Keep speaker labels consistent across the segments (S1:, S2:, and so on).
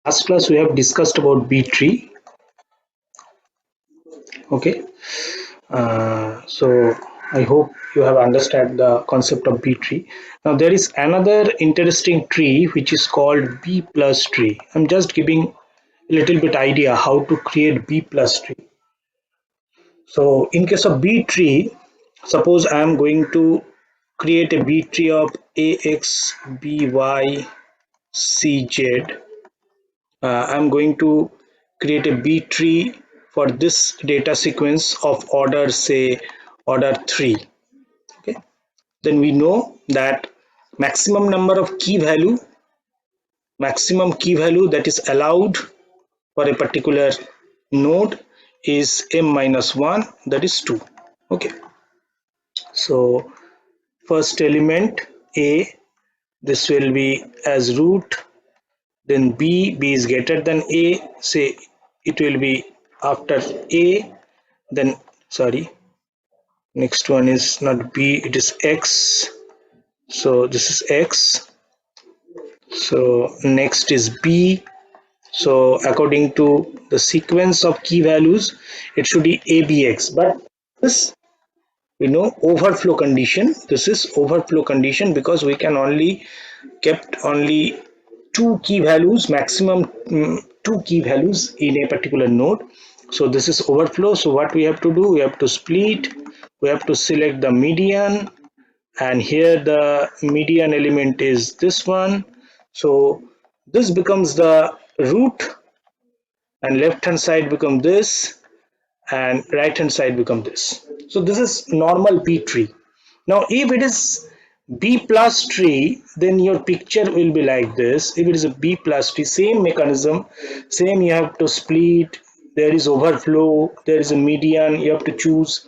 S1: Last class we have discussed about B tree. Okay, so I hope you have understood the concept of B tree. Now there is another interesting tree which is called B plus tree. I'm just giving a little bit idea how to create B plus tree. So in case of B tree, suppose I am going to create a B tree of AX, BY, CZ. I'm going to create a B tree for this data sequence of order, say order 3. Okay, then we know that maximum key value that is allowed for a particular node is m minus 1, that is 2. Okay, so first element a, this will be as root, then b is greater than a, say it will be after a, then sorry, next one is not b, it is x, so this is x, so next is b. So according to the sequence of key values it should be abx, but this, we know, overflow condition, this is overflow condition because we can only kept only two key values, maximum two key values in a particular node. So this is overflow. So what we have to do, we have to split, we have to select the median, and here the median element is this one. So this becomes the root, and left hand side become this, and right hand side become this. So this is normal B tree. Now if it is B plus tree, then your picture will be like this. If it is a B plus tree, same mechanism, same, you have to split, there is overflow, there is a median, you have to choose.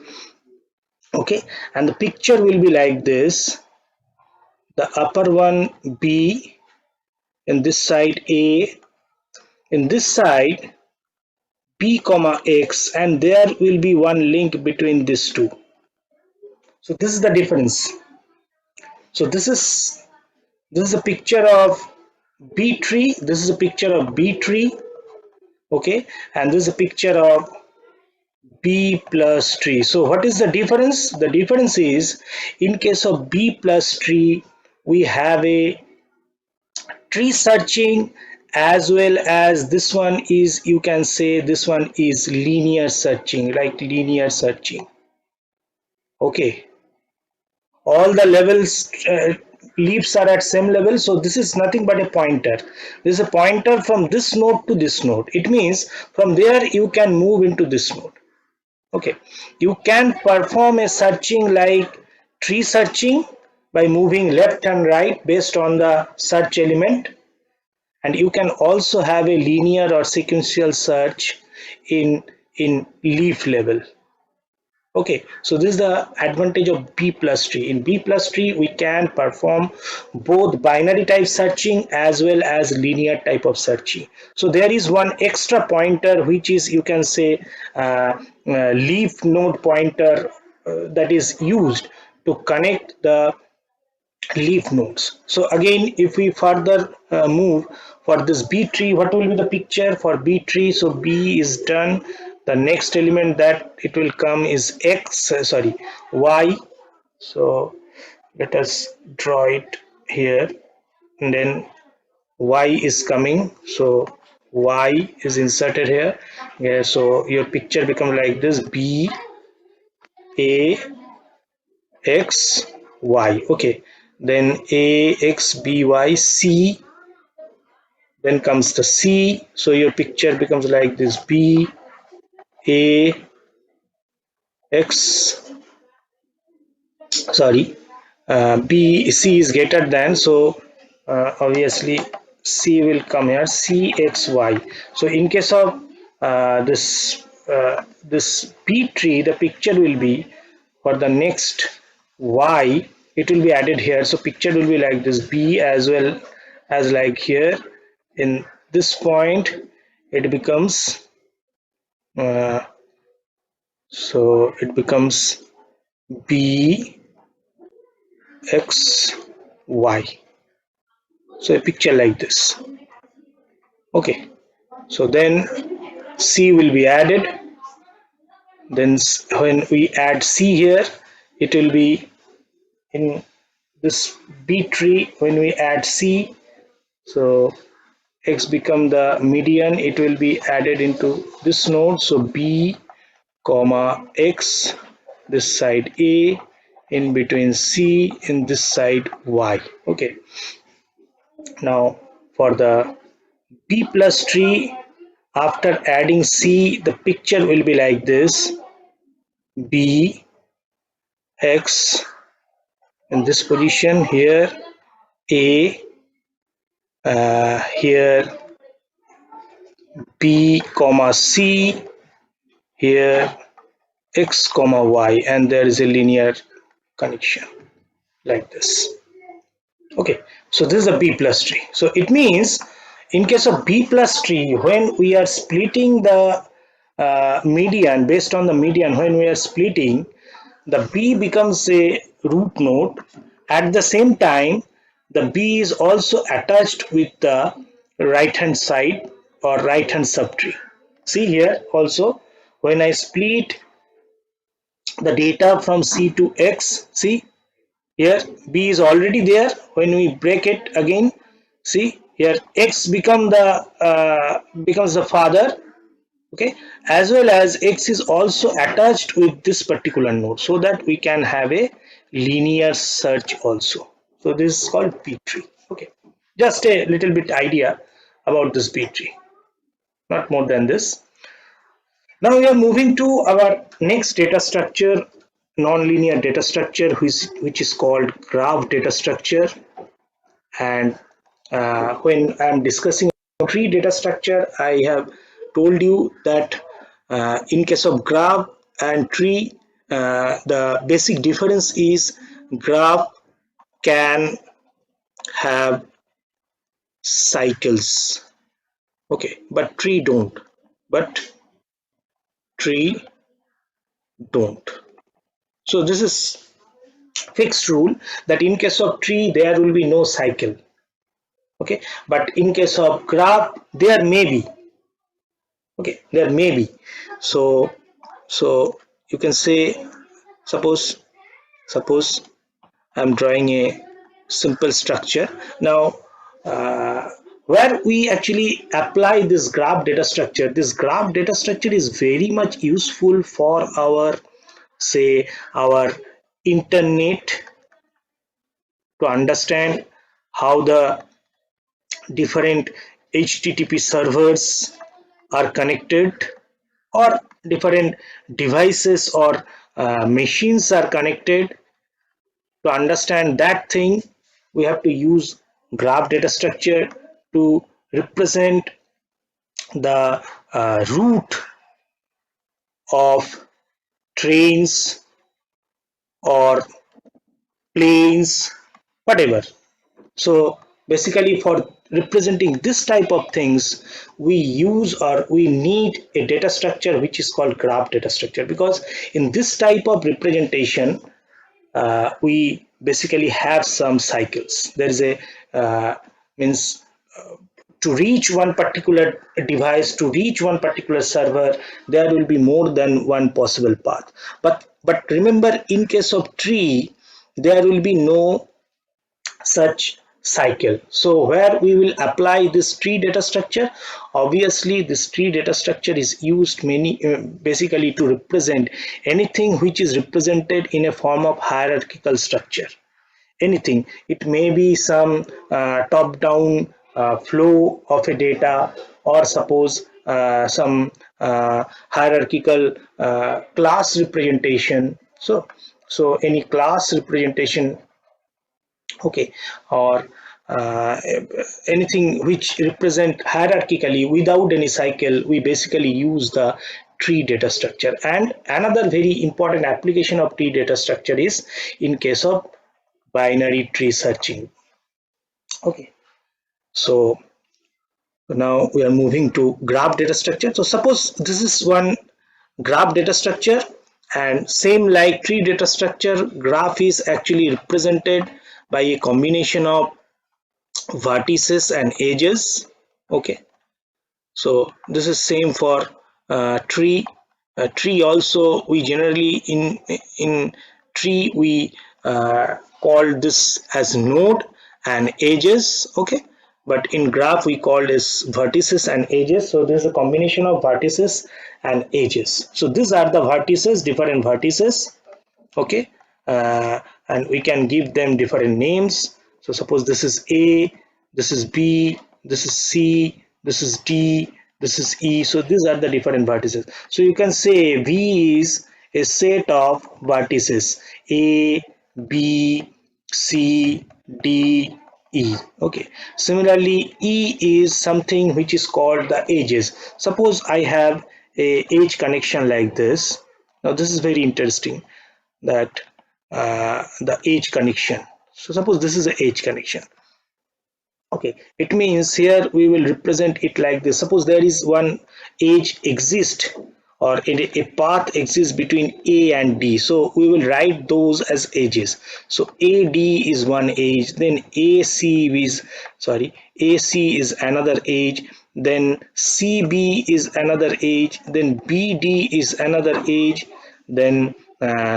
S1: Okay, and the picture will be like this. The upper one B, in this side A, in this side B comma X, and there will be one link between these two. So this is the difference. So this is a picture of B tree, this is a picture of B tree. Okay, and this is a picture of B plus tree. So what is the difference? The difference is, in case of B plus tree we have a tree searching, as well as this one is, you can say this one is linear searching, like linear searching. Okay, all the levels, leaves are at same level, so this is nothing but a pointer. This is a pointer from this node to this node. It means from there you can move into this node. Okay, you can perform a searching like tree searching by moving left and right based on the search element, and you can also have a linear or sequential search in leaf level. Okay, so this is the advantage of B plus tree. In B plus tree, we can perform both binary type searching as well as linear type of searching. So there is one extra pointer, which is, you can say, leaf node pointer, that is used to connect the leaf nodes. So again, if we further move for this B tree, what will be the picture for B tree? So B is done. The next element that it will come is X, sorry, Y. So let us draw it here, and then Y is coming. So Y is inserted here. Yeah, so your picture becomes like this: B A X Y. Okay, then A X B Y C, then comes the C, so your picture becomes like this: B A X, sorry, B C is greater than, so obviously C will come here, C X Y. So in case of this B tree, the picture will be for the next Y, it will be added here, so picture will be like this: B as well as like here in this point it becomes, uh, so it becomes B X Y, so a picture like this. Okay, so then C will be added. Then when we add C here, it will be in this B tree. When we add C, so X become the median, it will be added into this node. So B comma X, this side A, in between C, in this side Y. Okay, now for the B plus tree, after adding C, the picture will be like this: B, X in this position here, A, here B comma C, here X comma Y, and there is a linear connection like this. Okay, so this is a B plus tree. So it means in case of B plus tree, when we are splitting the median, based on the median, when we are splitting, the B becomes a root node. At the same time, the B is also attached with the right hand side or right hand subtree. See here also, when I split the data from C to X, see here B is already there. When we break it again, see here X becomes the father, okay, as well as X is also attached with this particular node, so that we can have a linear search also. So this is called B tree. Okay, just a little bit idea about this B tree, not more than this. Now we are moving to our next data structure, nonlinear data structure, which is called graph data structure. And when I'm discussing tree data structure, I have told you that in case of graph and tree, the basic difference is graph can have cycles, okay, but tree don't. But tree don't. So this is fixed rule that in case of tree there will be no cycle, okay, but in case of graph there may be, okay, there may be. So you can say, suppose I'm drawing a simple structure now. Where we actually apply this graph data structure, this graph data structure is very much useful for our, say, our internet, to understand how the different HTTP servers are connected, or different devices or machines are connected. To understand that thing, we have to use graph data structure to represent the route of trains or planes, whatever. So basically for representing this type of things, we use or we need a data structure which is called graph data structure, because in this type of representation we basically have some cycles. There is a means to reach one particular device, to reach one particular server, there will be more than one possible path. But remember, in case of tree, there will be no such cycle. So where we will apply this tree data structure, obviously this tree data structure is used basically to represent anything which is represented in a form of hierarchical structure. Anything, it may be some top down flow of a data, or suppose some hierarchical class representation. So any class representation, okay, or anything which represent hierarchically without any cycle, we basically use the tree data structure. And another very important application of tree data structure is in case of binary tree searching. Okay, so now we are moving to graph data structure. So suppose this is one graph data structure, and same like tree data structure, graph is actually represented by a combination of vertices and edges. Okay, So this is same for tree. Tree also, we generally in tree we call this as node and edges. Okay, but in graph we call this vertices and edges. So there's a combination of vertices and edges. So these are the vertices, different vertices. Okay, and we can give them different names. So suppose this is A, this is B, this is C, this is D, this is E. So these are the different vertices. So you can say V is a set of vertices A, B, C, D, E. Okay, similarly E is something which is called the edges. Suppose I have a edge connection like this. Now this is very interesting, that the edge connection. So suppose this is a edge connection. Okay, it means here we will represent it like this. Suppose there is one edge exist, or a path exists between A and D. So we will write those as edges. So AD is one edge, then AC is another edge, then CB is another edge, then BD is another edge, then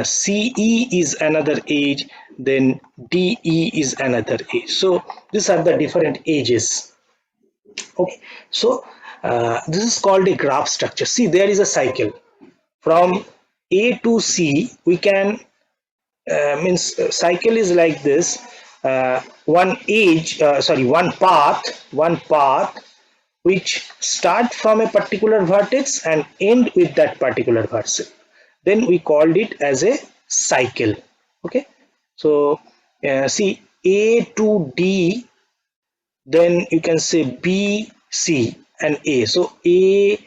S1: CE is another edge, then DE is another edge. So these are the different edges. Okay, so this is called a graph structure. See, there is a cycle from A to C. We can cycle is like this. One path which start from a particular vertex and end with that particular vertex. Then we called it as a cycle. Okay, so see, A to D, then you can say B, C and A. So A,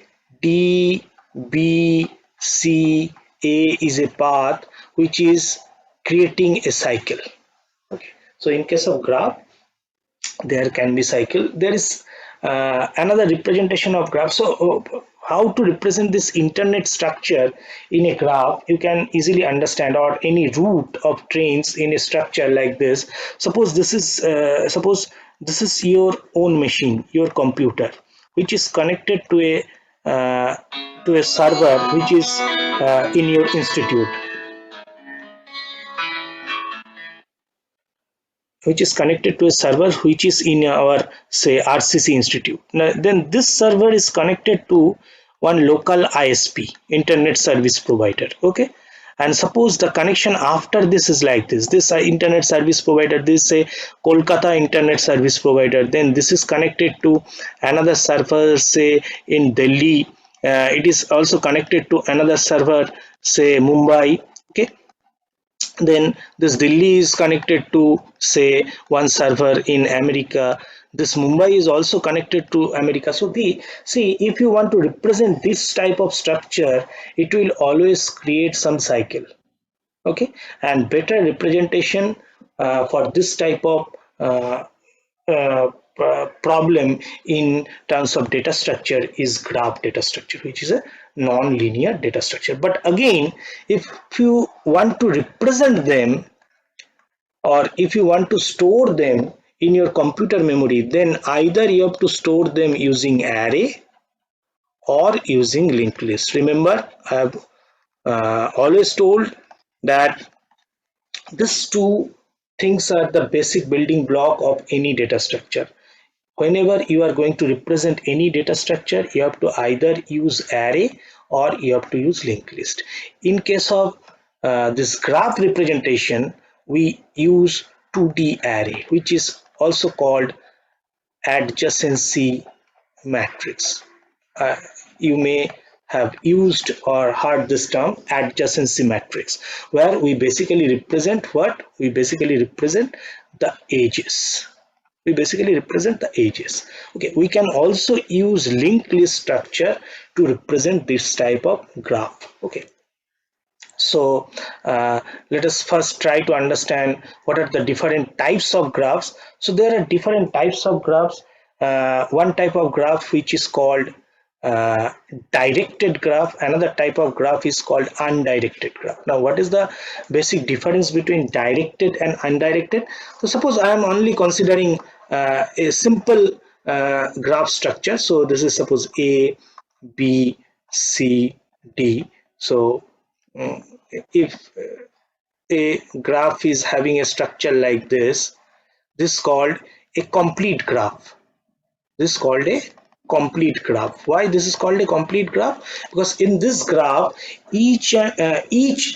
S1: D, B, C, A is a path which is creating a cycle. Okay, so in case of graph, there can be cycle. There is another representation of graph. So how to represent this internet structure in a graph, you can easily understand, or any route of trains in a structure like this. Suppose this is your own machine, your computer, which is connected uh, to a server which is in your institute, which is connected to a server which is in our, say, RCC institute. Now, then this server is connected to one local ISP, internet service provider. Okay, and suppose the connection after this is like this internet service provider, this say Kolkata internet service provider, then this is connected to another server, say in Delhi. It is also connected to another server, say Mumbai. Okay, then this Delhi is connected to, say, one server in America. This Mumbai is also connected to America. So the see, if you want to represent this type of structure, it will always create some cycle. Okay, and better representation for this type of uh, problem in terms of data structure is graph data structure, which is a non-linear data structure. But again, if you want to represent them, or if you want to store them in your computer memory, then either you have to store them using array or using linked list. Remember, I have always told that these two things are the basic building block of any data structure. Whenever you are going to represent any data structure, you have to either use array or you have to use linked list. In case of this graph representation, we use 2D array, which is also called adjacency matrix. You may have used or heard this term, adjacency matrix, where we basically represent what? We basically represent the edges. We basically represent the edges. Okay, we can also use linked list structure to represent this type of graph. Okay, so let us first try to understand what are the different types of graphs. So there are different types of graphs. One type of graph which is called uh, directed graph, another type of graph is called undirected graph. Now what is the basic difference between directed and undirected? So suppose I am only considering a simple graph structure. So this is suppose A, B, C, D. So if a graph is having a structure like this is called a complete graph. This is called a complete graph. Why this is called a complete graph? Because in this graph, each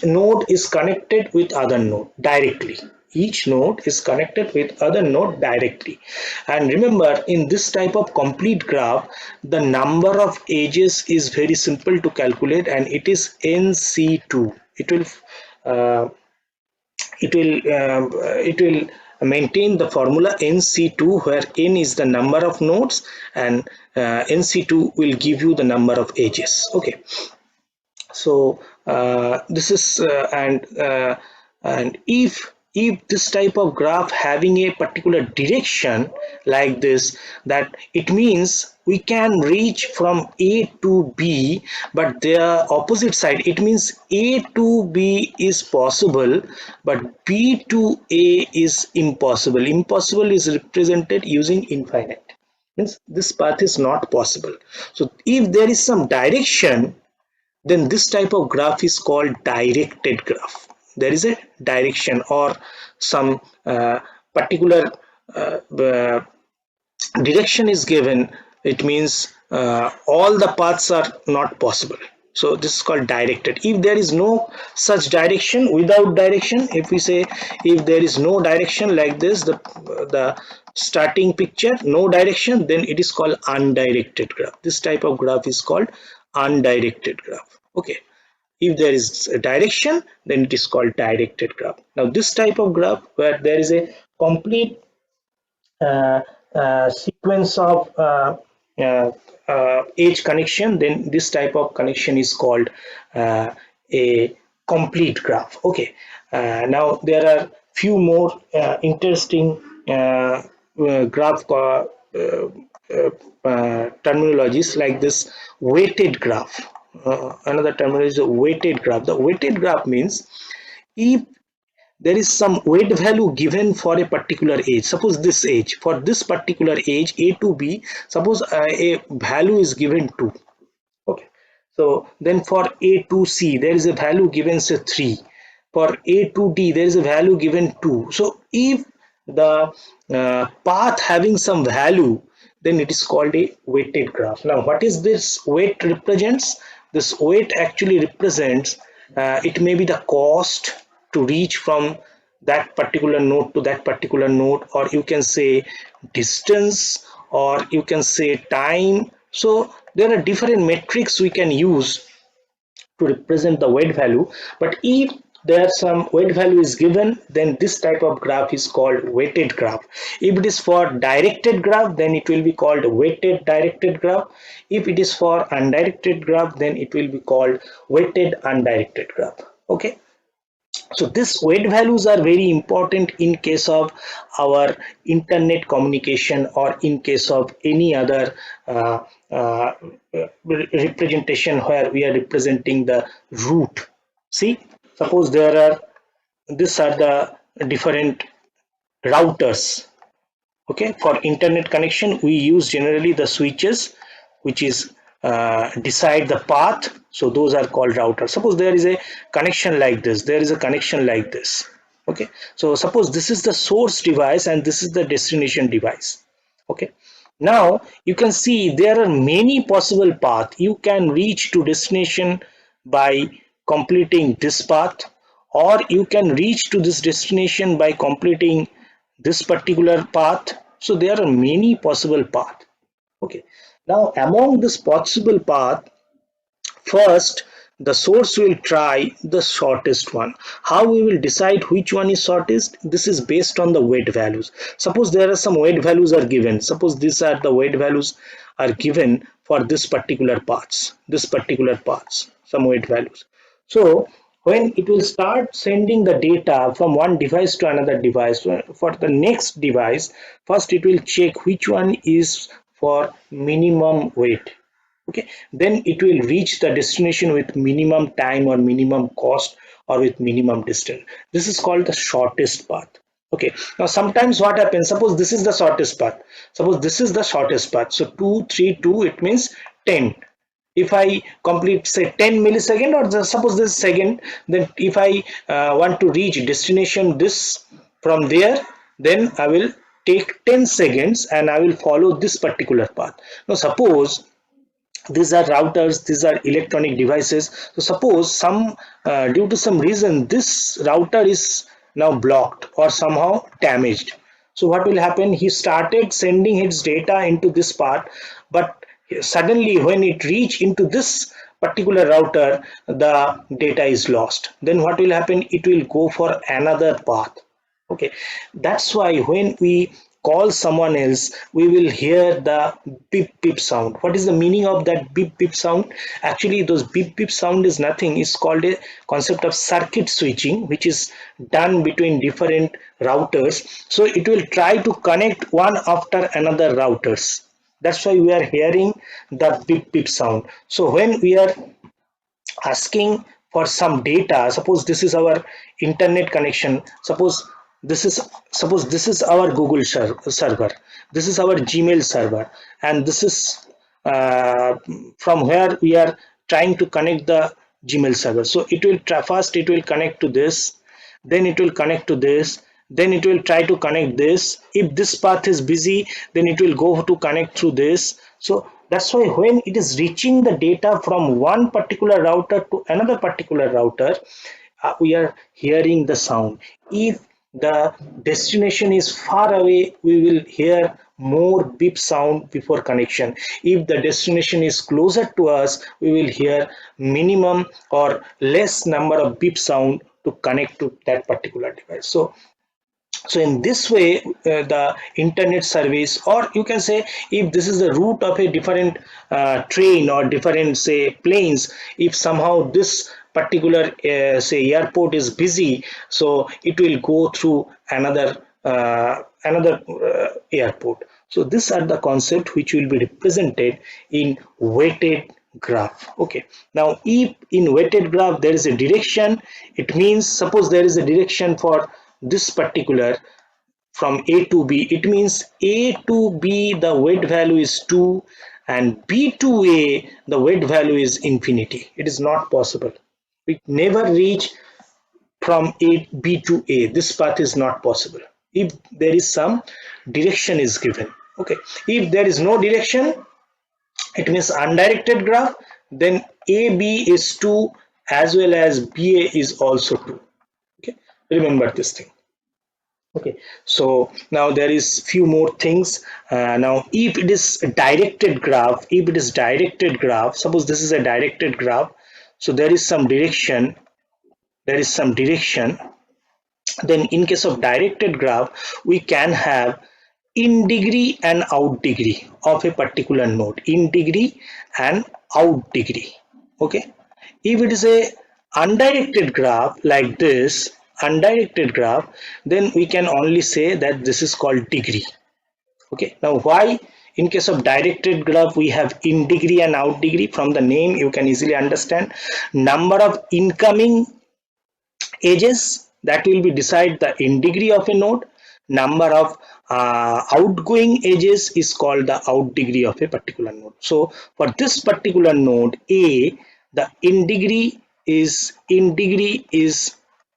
S1: node is connected with other node directly. Each node is connected with other node directly. And remember, in this type of complete graph, the number of edges is very simple to calculate, and it is NC2. Uh, it will maintain the formula NC2, where n is the number of nodes and NC2 will give you the number of edges. Okay, so this is and if this type of graph having a particular direction like this, that it means we can reach from A to B, but the opposite side, it means A to B is possible but B to A is impossible. Impossible is represented using infinite, means this path is not possible. So if there is some direction, then this type of graph is called directed graph. There is a direction or some particular uh, direction is given. It means all the paths are not possible. So this is called directed. If there is no such direction, without direction, if we say if there is no direction like this, the starting picture, no direction, then it is called undirected graph. This type of graph is called undirected graph. Okay, if there is a direction, then it is called directed graph. Now this type of graph where there is a complete uh, sequence of edge connection, then this type of connection is called a complete graph. Okay, now there are few more interesting graph terminologies like this weighted graph. Another terminology is a weighted graph. The weighted graph means if there is some weight value given for a particular age, suppose this age, for this particular age A to B, suppose a value is given 2. Okay, so then for A to C there is a value given, say 3. For A to D there is a value given 2. So if the path having some value, then it is called a weighted graph. Now what is this weight represents? This weight actually represents it may be the cost to reach from that particular node to that particular node, or you can say distance, or you can say time. So there are different metrics we can use to represent the weight value. But if there some weight value is given, then this type of graph is called weighted graph. If it is for directed graph, then it will be called weighted directed graph. If it is for undirected graph, then it will be called weighted undirected graph. Okay, so these weight values are very important in case of our internet communication, or in case of any other representation where we are representing the route. See, suppose there are, these are the different routers. Okay, for internet connection we use generally the switches which is decide the path. So those are called routers. Suppose there is a connection like this, there is a connection like this. Okay, so suppose this is the source device and this is the destination device. Okay, now you can see there are many possible paths. You can reach to destination by completing this path, or you can reach to this destination by completing this particular path. So there are many possible paths. Okay, now among this possible path, first the source will try the shortest one. How we will decide which one is shortest? This is based on the weight values. Suppose there are some weight values are given, suppose these are the weight values are given for this particular parts, some weight values. So when it will start sending the data from one device to another device, for the next device, first it will check which one is for minimum weight. Okay, then it will reach the destination with minimum time or minimum cost or with minimum distance. This is called the shortest path. Okay, now sometimes what happens, suppose this is the shortest path, suppose this is the shortest path, so 2 3 2, it means 10. If I complete say 10 millisecond, or suppose this second, then if I want to reach destination this from there, then I will take 10 seconds and I will follow this particular path. Now suppose these are routers, these are electronic devices, so suppose some due to some reason this router is now blocked or somehow damaged, so what will happen, he started sending its data into this part, but suddenly when it reach into this particular router, the data is lost, then what will happen, it will go for another path. Okay, that's why when we call someone else, we will hear the beep beep sound. What is the meaning of that beep beep sound? Actually, those beep beep sound is nothing, it's called a concept of circuit switching, which is done between different routers, so it will try to connect one after another routers. That's why we are hearing the beep beep sound. So when we are asking for some data, suppose this is our internet connection, suppose this is our Google server, this is our Gmail server, and this is uh, from where we are trying to connect the Gmail server. So it will first it will connect to this, then it will connect to this, then it will try to connect this. If this path is busy, then it will go to connect through this. So that's why when it is reaching the data from one particular router to another particular router, we are hearing the sound. If the destination is far away, we will hear more beep sound before connection. If the destination is closer to us, we will hear minimum or less number of beep sound to connect to that particular device. So in this way, the internet service, or you can say if this is the route of a different train or different say planes, if somehow this particular say airport is busy, so it will go through another airport. So these are the concept which will be represented in weighted graph. Okay, now if in weighted graph there is a direction, it means suppose there is a direction for this particular from A to B, it means A to B the weight value is 2 and B to A the weight value is infinity. It is not possible. We never reach from B to A. This path is not possible if there is some direction is given. Okay, if there is no direction, it means undirected graph, then AB is 2 as well as BA is also 2. Okay, remember this thing. Okay, so now there is few more things. Now if it is a directed graph, if it is directed graph, suppose this is a directed graph, so there is some direction, there is some direction, then in case of directed graph, we can have in degree and out degree of a particular node, in degree and out degree. Okay, if it is a undirected graph like this, undirected graph, then we can only say that this is called degree. Okay, now why in case of directed graph we have in degree and out degree? From the name you can easily understand, number of incoming edges that will be decide the in degree of a node, number of outgoing edges is called the out degree of a particular node. So for this particular node A, the in degree is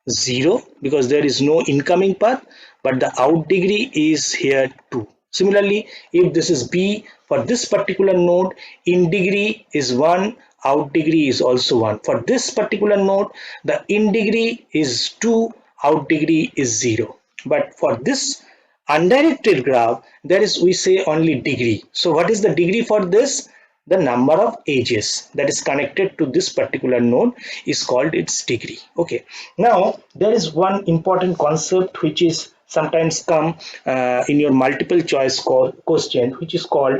S1: 0 because there is no incoming path, but the out degree is here 2. Similarly, if this is B, for this particular node, in degree is 1, out degree is also 1. For this particular node, the in degree is 2, out degree is 0. But for this undirected graph, there is, we say, only degree. So what is the degree for this? The number of edges that is connected to this particular node is called its degree. Okay, now there is one important concept which is sometimes come in your multiple choice question, which is called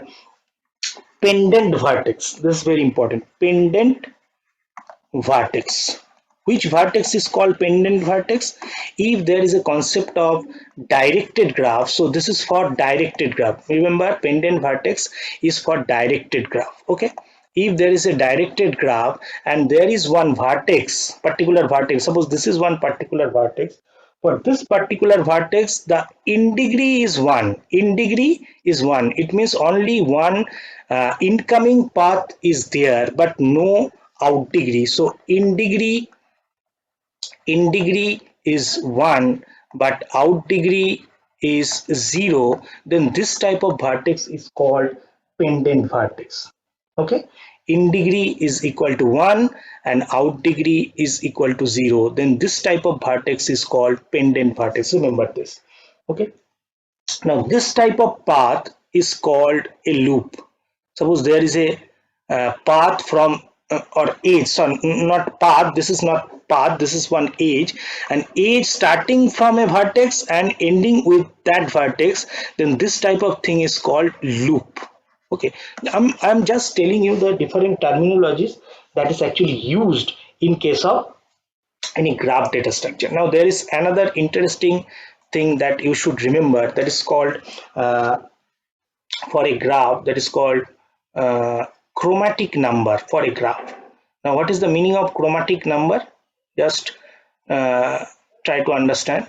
S1: pendant vertex. This is very important. Pendant vertex. Which vertex is called pendant vertex? If there is a concept of directed graph, so this is for directed graph. Remember, pendant vertex is for directed graph. Okay, if there is a directed graph and there is one vertex, particular vertex, suppose this is one particular vertex, for this particular vertex, the in degree is 1. In degree is 1. It means only one incoming path is there, but no out degree. So in degree is 1, but out degree is 0. Then this type of vertex is called pendant vertex. Okay, in degree is equal to 1 and out degree is equal to 0, then this type of vertex is called pendant vertex. Remember this. Okay, now this type of path is called a loop. Suppose there is a path from or edge, so not path, this is not path, this is one edge, an edge starting from a vertex and ending with that vertex, then this type of thing is called loop. Okay, I'm just telling you the different terminologies that is actually used in case of any graph data structure. Now there is another interesting thing that you should remember, that is called for a graph, that is called chromatic number for a graph. Now what is the meaning of chromatic number? Just try to understand.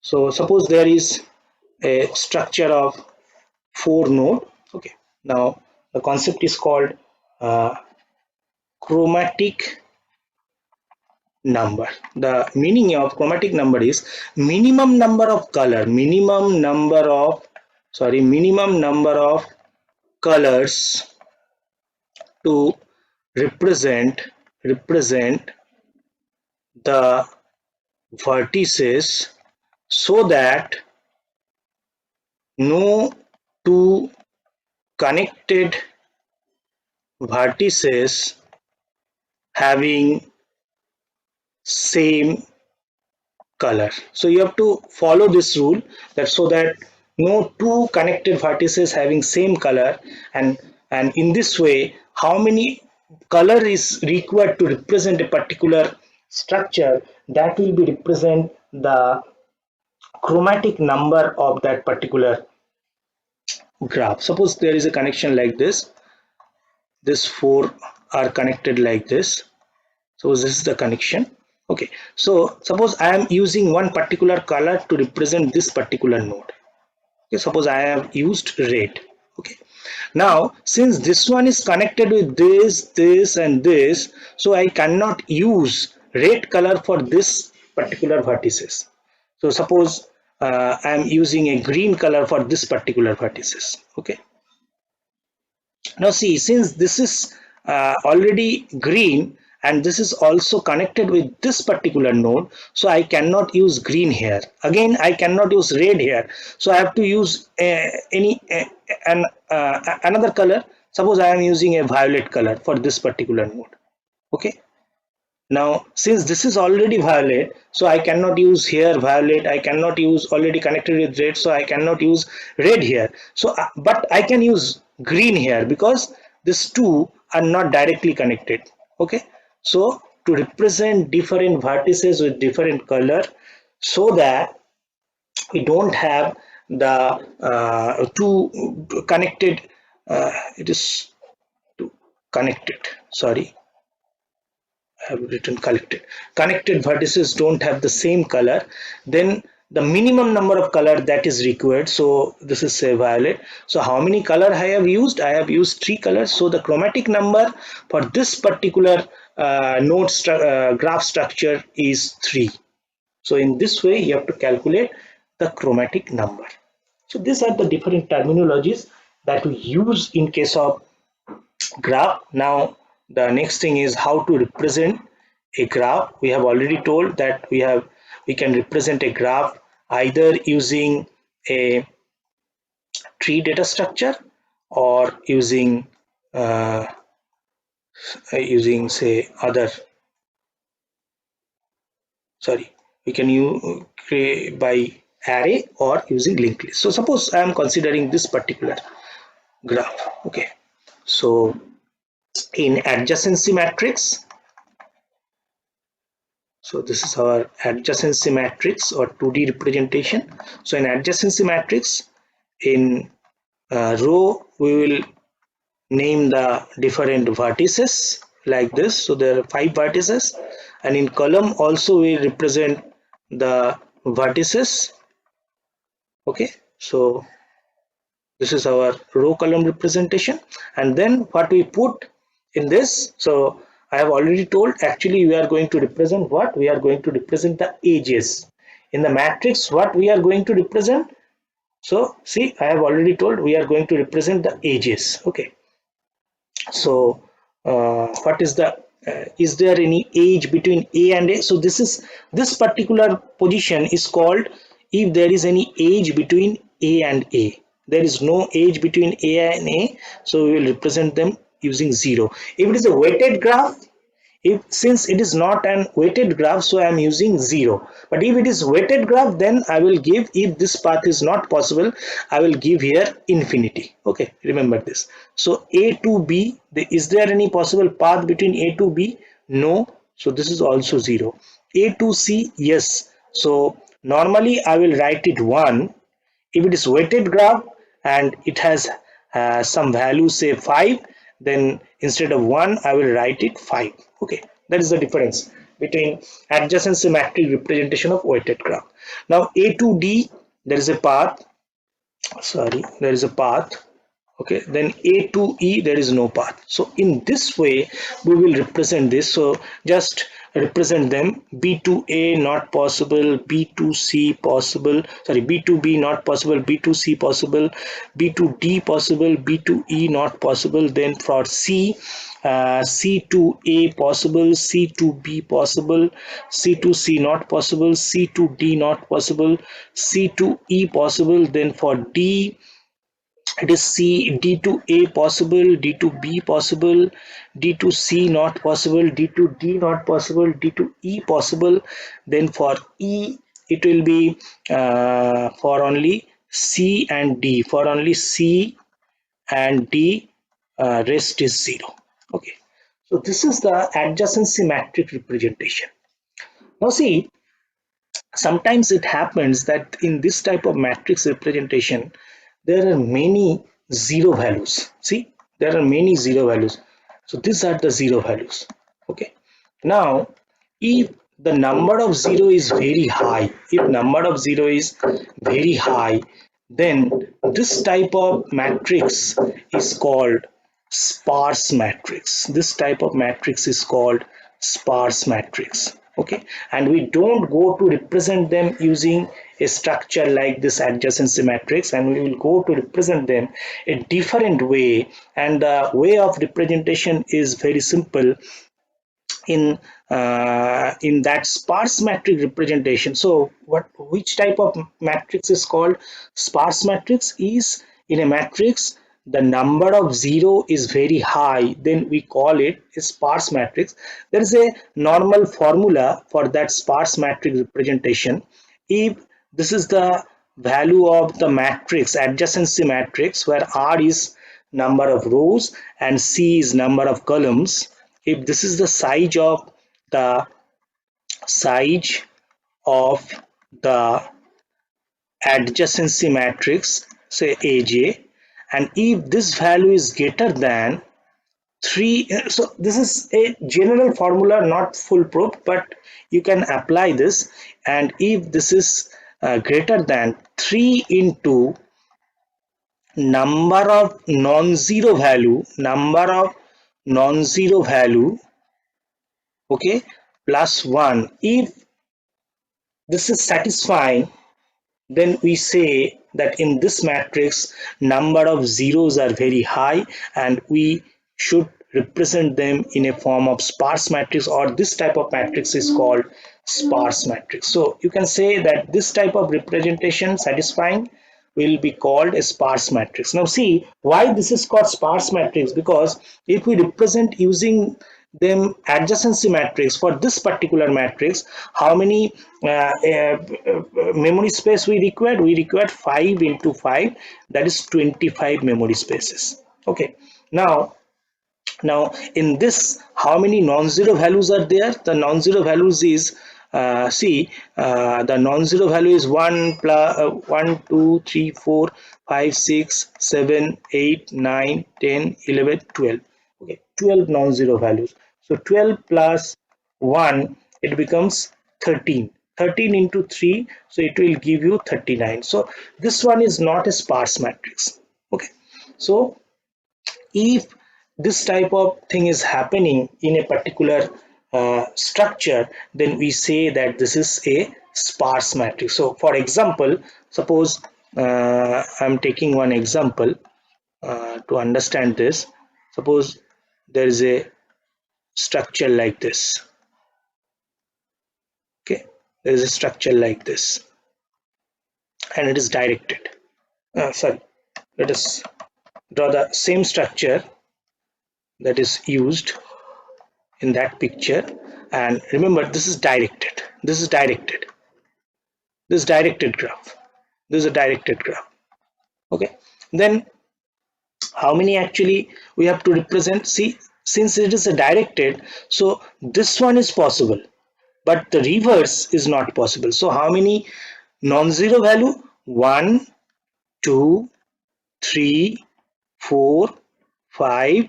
S1: So suppose there is a structure of 4 node. Okay, now the concept is called chromatic number. The meaning of chromatic number is minimum number of color, minimum number of colors to represent the vertices, so that no two connected vertices having same color. So you have to follow this rule, that so that no two connected vertices having same color, and in this way how many color is required to represent a particular structure, that will be represent the chromatic number of that particular graph. Suppose there is a connection like this 4 are connected like this. So this is the connection. Okay, so suppose I am using one particular color to represent this particular node. Okay, suppose I have used red. Okay, now since this one is connected with this and this, so I cannot use red color for this particular vertices. So suppose I am using a green color for this particular vertices. Okay, now see, since this is already green and this is also connected with this particular node, so I cannot use green here. Again, I cannot use red here. So I have to use another color. Suppose I am using a violet color for this particular node. Okay. Now, since this is already violet, so I cannot use here violet. I cannot use already connected with red, so I cannot use red here. So, but I can use green here because these two are not directly connected. Okay. So, to represent different vertices with different color, so that we don't have the two connected. It is two connected. Sorry. Have written connected vertices don't have the same color, then the minimum number of color that is required. So this is say violet. So how many color I have used? I have used 3 colors. So the chromatic number for this particular graph structure is 3. So in this way you have to calculate the chromatic number. So these are the different terminologies that we use in case of graph. Now the next thing is how to represent a graph. We have already told that we can represent a graph either using a tree data structure or using say we can create by array or using linked list. So suppose I am considering this particular graph. Okay, so in adjacency matrix, so this is our adjacency matrix or 2D representation. So in adjacency matrix, in row we will name the different vertices like this. So there are 5 vertices, and in column also we represent the vertices. Okay, so this is our row column representation. And then what we put in this, so I have already told, actually we are going to represent what? We are going to represent the ages in the matrix. What we are going to represent? So see, I have already told we are going to represent the ages. Okay, so what is the is there any age between A and A? So this particular position is called if there is any age between A and A. There is no age between A and A, so we will represent them using 0. If it is a weighted graph, if since it is not an weighted graph, so I am using 0. But if it is weighted graph, then I will give, if this path is not possible, I will give here infinity. Okay, remember this. So A to B, is there any possible path between A to B? No, so this is also 0. A to C, yes, so normally I will write it 1. If it is weighted graph and it has some value, say 5, then instead of 1 I will write it 5. Okay, that is the difference between adjacent symmetric representation of weighted graph. Now A to D, there is a path, sorry, there is a path. Okay, then A to E, there is no path. So in this way we will represent this. So just represent them: B to A not possible, B to C possible, sorry, B to B not possible, B to C possible, B to D possible, B to E not possible. Then for C, C to A possible, C to B possible, C to C not possible, C to D not possible, C to E possible. Then for D, it is C, D to A possible, D to B possible, D to C not possible, D to D not possible, D to E possible. Then for E, it will be for only C and D. For only C and D, rest is 0. Okay, so this is the adjacency matrix representation. Now see, sometimes it happens that in this type of matrix representation there are many zero values. See, there are many zero values, so these are the zero values. Okay, now if the number of 0 is very high, if number of 0 is very high, then this type of matrix is called sparse matrix. This type of matrix is called sparse matrix. Okay, and we don't go to represent them using a structure like this adjacency matrix, and we will go to represent them a different way. And the way of representation is very simple in that sparse matrix representation. So which type of matrix is called sparse matrix? Is in a matrix the number of 0 is very high, then we call it a sparse matrix. There is a normal formula for that sparse matrix representation. If this is the value of the matrix, adjacency matrix, where R is number of rows and C is number of columns, if this is the size of the adjacency matrix, say AJ, and if this value is greater than 3, so this is a general formula, not foolproof, but you can apply this. And if this is greater than 3 into number of non-zero value, okay, plus 1, if this is satisfying, then we say that in this matrix number of zeros are very high and we should represent them in a form of sparse matrix, or this type of matrix is called sparse matrix. So you can say that this type of representation satisfying will be called a sparse matrix. Now see why this is called sparse matrix, because if we represent using them adjacency matrix, for this particular matrix, how many memory space we required? We required 5 into 5, that is 25 memory spaces. Okay, now in this, how many non-zero values are there? The non-zero values is the non-zero value is 1 plus 1 2 3 4 5 6 7 8 9 10 11 12. Okay, 12 non-zero values. So 12 plus 1, it becomes 13. 13 into 3, so it will give you 39. So this one is not a sparse matrix. Okay, so if this type of thing is happening in a particular structure, then we say that this is a sparse matrix. So for example, suppose I'm taking one example to understand this. Suppose there is a structure like this. Okay, there is a structure like this and it is directed. Sorry, let us draw the same structure that is used in that picture, and remember this is directed, this is directed, this is directed graph, this is a directed graph. Okay, then how many actually we have to represent? See, since it is a directed, so this one is possible but the reverse is not possible. So how many non-zero value? 1, 2, 3, 4, 5,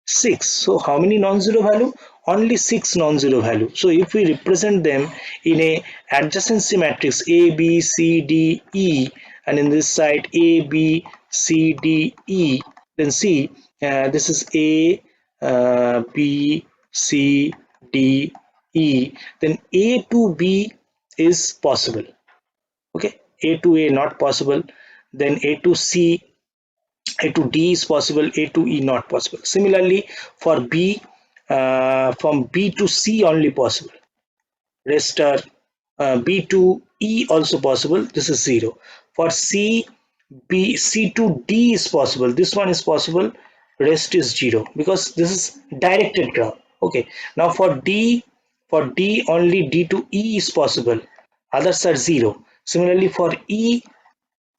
S1: 6. So how many non-zero value? Only 6 non-zero value. So if we represent them in a adjacency matrix A, B, C, D, E, and in this side A, B, C, D, E, then see this is A, B, C, D, E. Then A to B is possible. Okay, A to A not possible. Then A to C, A to D is possible, A to E not possible. Similarly, for B, from B to C only possible. Rest are B to E also possible. This is 0. For C, B, C to D is possible. This one is possible. Rest is 0 because this is directed graph. Okay. Now for D only D to E is possible. Others are 0. Similarly for E,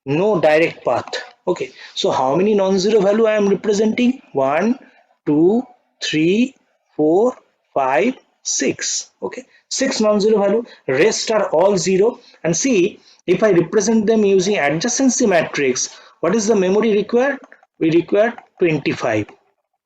S1: no direct path. Okay, so how many non-zero value I am representing? 1, 2, 3, 4, 5, 6. Okay, 6 non-zero value, rest are all 0. And see, if I represent them using adjacency matrix, what is the memory required? We require 25.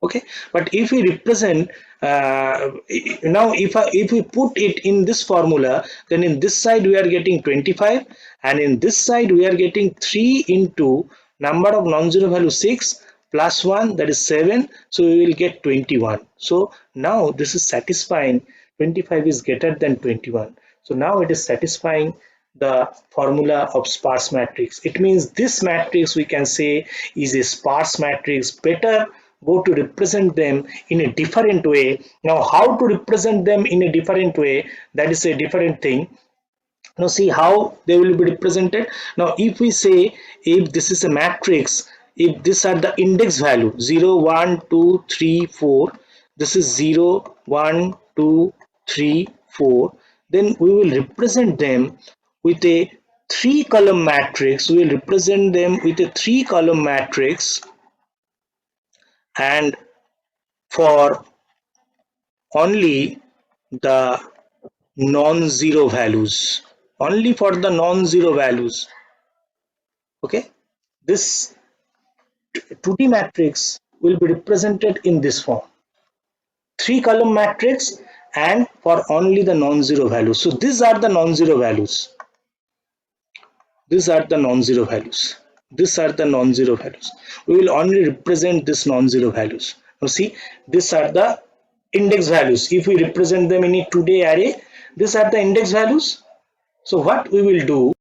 S1: Okay, but if we represent now if we put it in this formula, then in this side we are getting 25 and in this side we are getting 3 into number of non-zero value 6 plus 1, that is 7, so we will get 21. So now this is satisfying, 25 is greater than 21, so now it is satisfying the formula of sparse matrix. It means this matrix we can say is a sparse matrix. Better go to represent them in a different way. Now how to represent them in a different way, that is a different thing. Now see how they will be represented. Now if we say, if this is a matrix, if these are the index value 0, 1, 2, 3, 4, this is 0, 1, 2, 3, 4, then we will represent them with a 3-column matrix. We will represent them with a 3-column matrix, and for only the non-zero values, only for the non-zero values. Okay, this 2D matrix will be represented in this form, 3-column matrix, and for only the non-zero values. So these are the non-zero values, these are the non-zero values, these are the non-zero values. We will only represent this non-zero values. Now see, these are the index values. If we represent them in a 2D array, these are the index values. So what we will do,